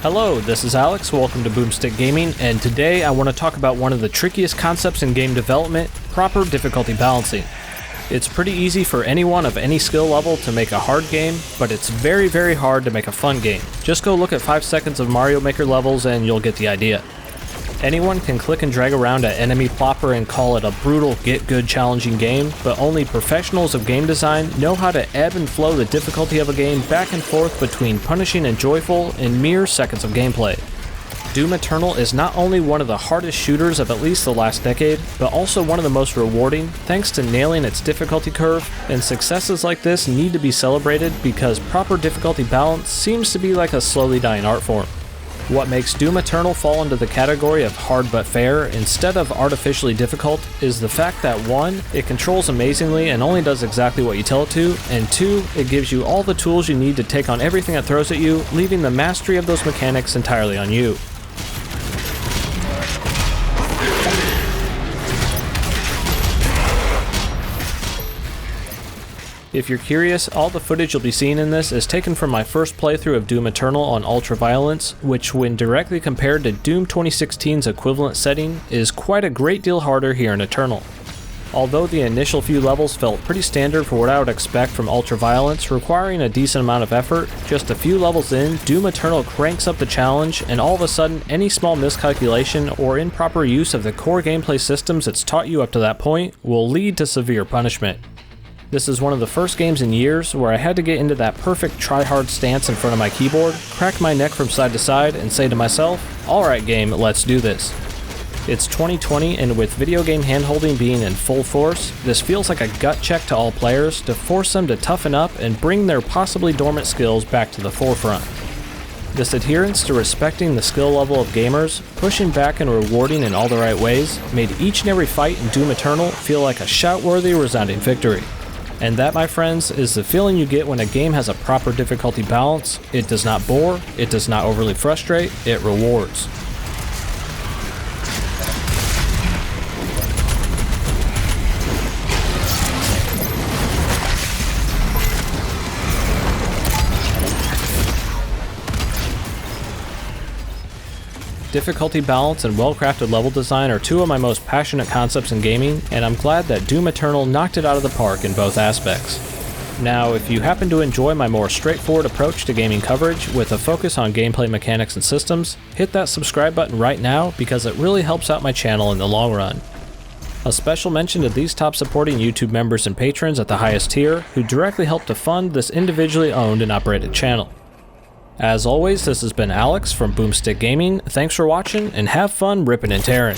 Hello, this is Alex, welcome to Boomstick Gaming, and today I want to talk about one of the trickiest concepts in game development, proper difficulty balancing. It's pretty easy for anyone of any skill level to make a hard game, but it's very hard to make a fun game. Just go look at 5 seconds of Mario Maker levels and you'll get the idea. Anyone can click and drag around an enemy plopper and call it a brutal, get-good challenging game, but only professionals of game design know how to ebb and flow the difficulty of a game back and forth between punishing and joyful in mere seconds of gameplay. Doom Eternal is not only one of the hardest shooters of at least the last decade, but also one of the most rewarding thanks to nailing its difficulty curve, and successes like this need to be celebrated because proper difficulty balance seems to be like a slowly dying art form. What makes Doom Eternal fall into the category of hard but fair instead of artificially difficult is the fact that 1, it controls amazingly and only does exactly what you tell it to, and 2, it gives you all the tools you need to take on everything it throws at you, leaving the mastery of those mechanics entirely on you. If you're curious, all the footage you'll be seeing in this is taken from my first playthrough of Doom Eternal on Ultraviolence, which when directly compared to Doom 2016's equivalent setting, is quite a great deal harder here in Eternal. Although the initial few levels felt pretty standard for what I would expect from Ultraviolence, requiring a decent amount of effort, just a few levels in, Doom Eternal cranks up the challenge, and all of a sudden any small miscalculation or improper use of the core gameplay systems it's taught you up to that point will lead to severe punishment. This is one of the first games in years where I had to get into that perfect try-hard stance in front of my keyboard, crack my neck from side to side, and say to myself, alright game, let's do this. It's 2020, and with video game handholding being in full force, this feels like a gut check to all players to force them to toughen up and bring their possibly dormant skills back to the forefront. This adherence to respecting the skill level of gamers, pushing back and rewarding in all the right ways, made each and every fight in Doom Eternal feel like a shout-worthy, resounding victory. And that, my friends, is the feeling you get when a game has a proper difficulty balance. It does not bore, it does not overly frustrate, it rewards. Difficulty balance and well-crafted level design are two of my most passionate concepts in gaming, and I'm glad that Doom Eternal knocked it out of the park in both aspects. Now, if you happen to enjoy my more straightforward approach to gaming coverage with a focus on gameplay mechanics and systems, hit that subscribe button right now because it really helps out my channel in the long run. A special mention to these top supporting YouTube members and patrons at the highest tier who directly help to fund this individually owned and operated channel. As always, this has been Alex from Boomstick Gaming. Thanks for watching, and have fun ripping and tearing.